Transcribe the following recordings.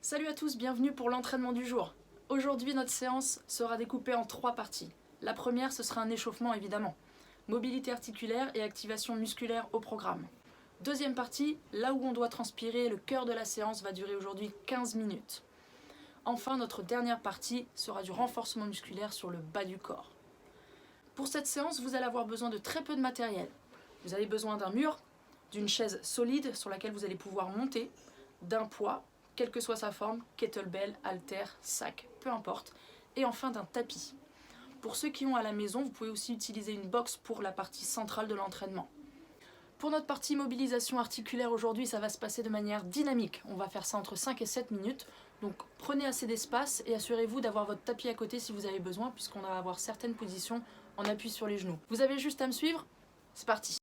Salut à tous, bienvenue pour l'entraînement du jour. Aujourd'hui, notre séance sera découpée en 3 parties. La première, ce sera un échauffement évidemment. Mobilité articulaire et activation musculaire au programme. Deuxième partie, là où on doit transpirer, le cœur de la séance va durer aujourd'hui 15 minutes. Enfin, notre dernière partie sera du renforcement musculaire sur le bas du corps. Pour cette séance, vous allez avoir besoin de très peu de matériel. Vous avez besoin d'un mur, d'une chaise solide sur laquelle vous allez pouvoir monter, d'un poids, quelle que soit sa forme, kettlebell, haltère, sac, peu importe, et enfin d'un tapis. Pour ceux qui ont à la maison, vous pouvez aussi utiliser une box pour la partie centrale de l'entraînement. Pour notre partie mobilisation articulaire aujourd'hui, ça va se passer de manière dynamique. On va faire ça entre 5 et 7 minutes. Donc prenez assez d'espace et assurez-vous d'avoir votre tapis à côté si vous avez besoin, puisqu'on va avoir certaines positions en appui sur les genoux. Vous avez juste à me suivre, c'est parti.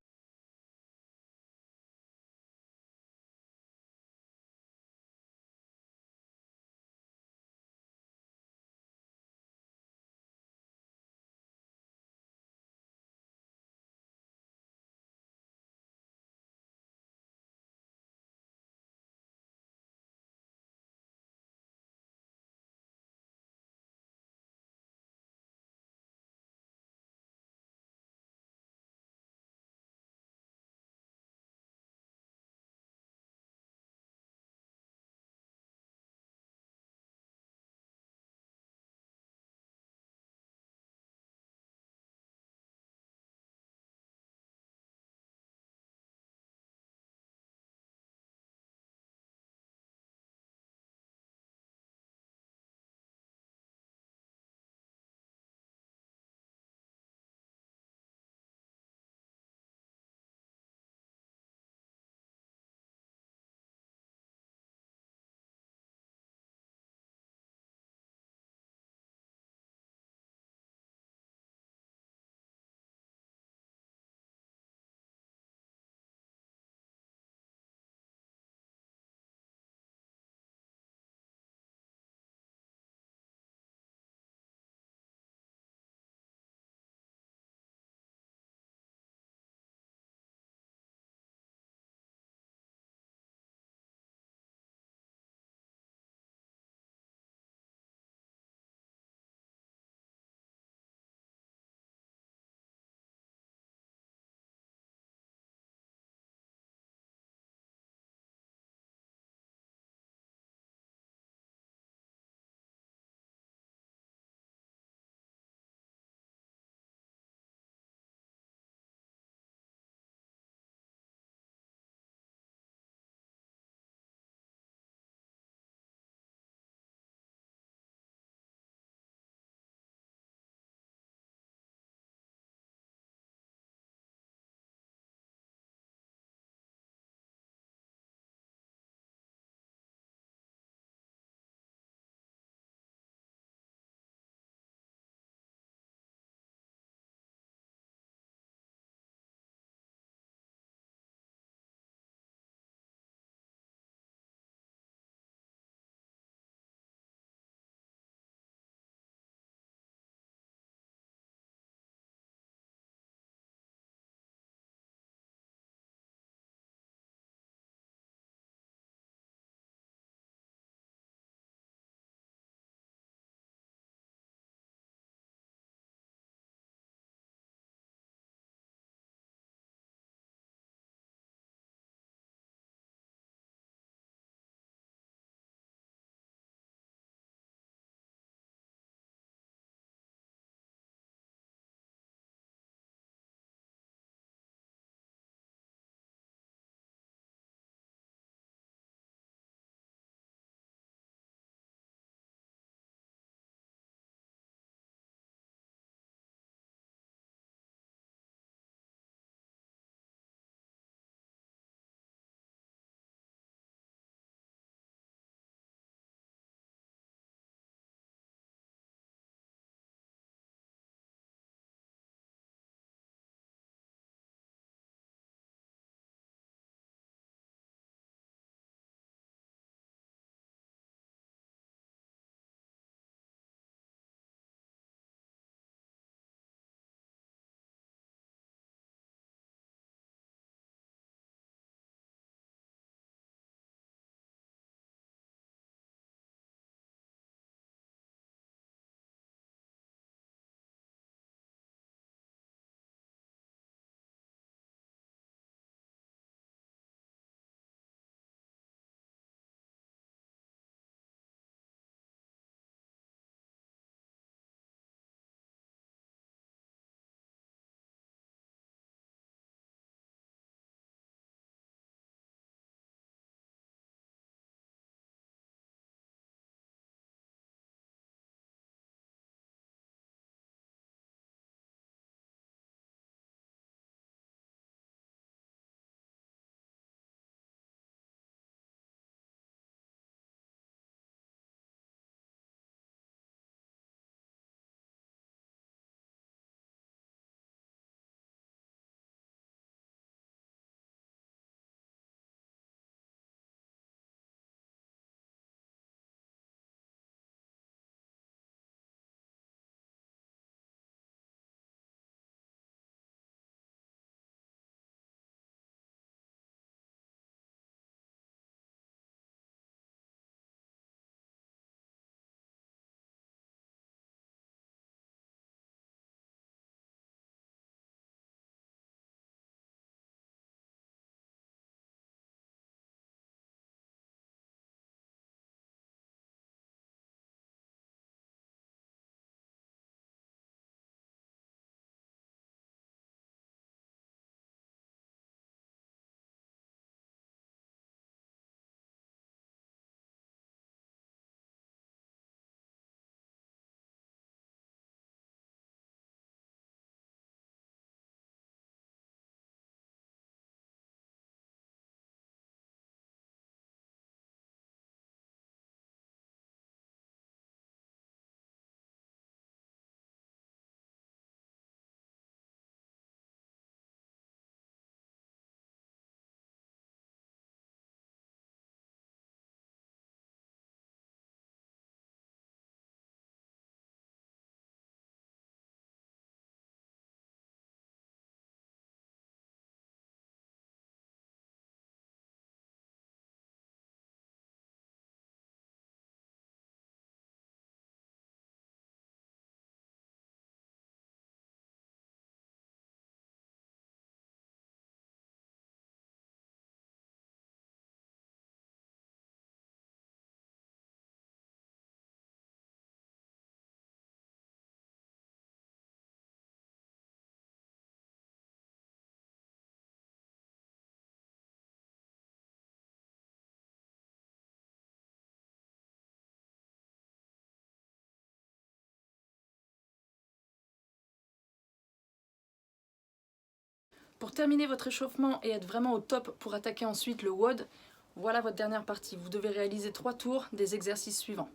Pour terminer votre échauffement et être vraiment au top pour attaquer ensuite le WOD, voilà votre dernière partie. Vous devez réaliser 3 tours des exercices suivants.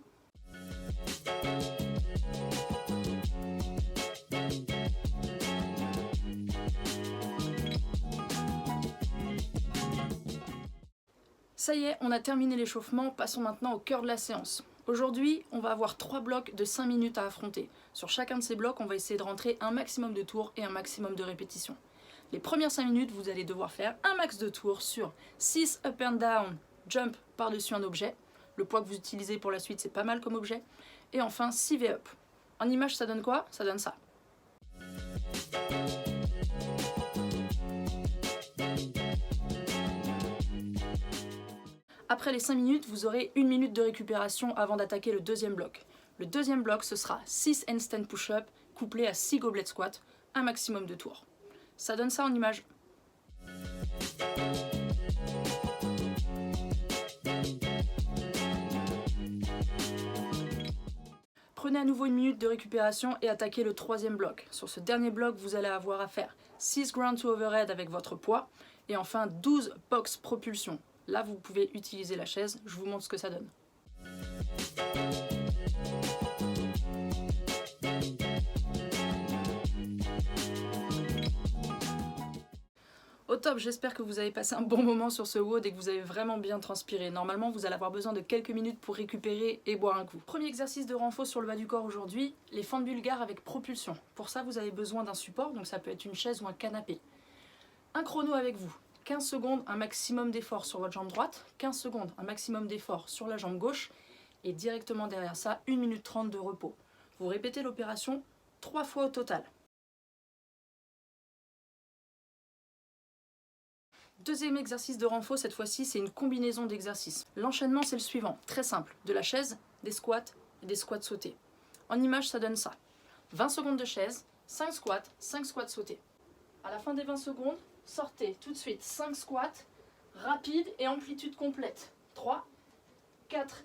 Ça y est, on a terminé l'échauffement, passons maintenant au cœur de la séance. Aujourd'hui, on va avoir 3 blocs de 5 minutes à affronter. Sur chacun de ces blocs, on va essayer de rentrer un maximum de tours et un maximum de répétitions. Les premières 5 minutes, vous allez devoir faire un max de tours sur 6 up and down, jump par-dessus un objet. Le poids que vous utilisez pour la suite, c'est pas mal comme objet. Et enfin, 6 V-up. En image, ça donne quoi? Ça donne ça. Après les 5 minutes, vous aurez 1 minute de récupération avant d'attaquer le deuxième bloc. Le deuxième bloc, ce sera 6 handstand push-up couplés à 6 goblet squat, un maximum de tours. Ça donne ça en image. Prenez à nouveau 1 minute de récupération et attaquez le troisième bloc. Sur ce dernier bloc, vous allez avoir à faire 6 ground to overhead avec votre poids et enfin 12 box propulsion. Là, vous pouvez utiliser la chaise, je vous montre ce que ça donne. Au top, j'espère que vous avez passé un bon moment sur ce WOD et que vous avez vraiment bien transpiré. Normalement, vous allez avoir besoin de quelques minutes pour récupérer et boire un coup. Premier exercice de renfort sur le bas du corps aujourd'hui, les fentes bulgares avec propulsion. Pour ça, vous avez besoin d'un support, donc ça peut être une chaise ou un canapé. Un chrono avec vous. 15 secondes, un maximum d'effort sur votre jambe droite, 15 secondes, un maximum d'effort sur la jambe gauche, et directement derrière ça, 1 minute 30 de repos. Vous répétez l'opération 3 fois au total. Deuxième exercice de renfort, cette fois-ci, c'est une combinaison d'exercices. L'enchaînement, c'est le suivant, très simple. De la chaise, des squats et des squats sautés. En image, ça donne ça. 20 secondes de chaise, 5 squats sautés. À la fin des 20 secondes, sortez tout de suite 5 squats, rapides et amplitude complète. 3, 4,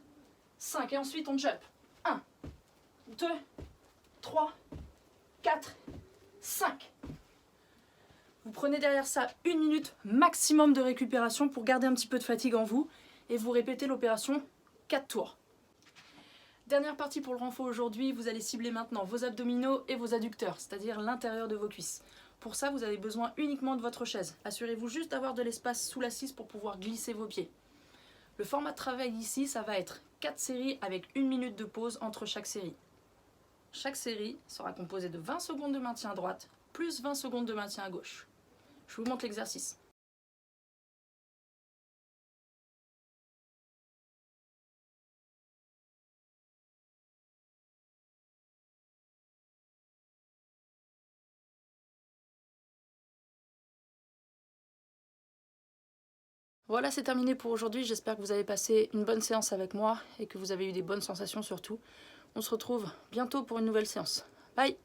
5. Et ensuite, on jump. 1, 2, 3, 4, 5. Vous prenez derrière ça 1 minute maximum de récupération pour garder un petit peu de fatigue en vous et vous répétez l'opération 4 tours. Dernière partie pour le renfort aujourd'hui, vous allez cibler maintenant vos abdominaux et vos adducteurs, c'est-à-dire l'intérieur de vos cuisses. Pour ça, vous avez besoin uniquement de votre chaise. Assurez-vous juste d'avoir de l'espace sous l'assise pour pouvoir glisser vos pieds. Le format de travail ici, ça va être 4 séries avec 1 minute de pause entre chaque série. Chaque série sera composée de 20 secondes de maintien à droite, plus 20 secondes de maintien à gauche. Je vous montre l'exercice. Voilà, c'est terminé pour aujourd'hui. J'espère que vous avez passé une bonne séance avec moi et que vous avez eu des bonnes sensations surtout. On se retrouve bientôt pour une nouvelle séance. Bye!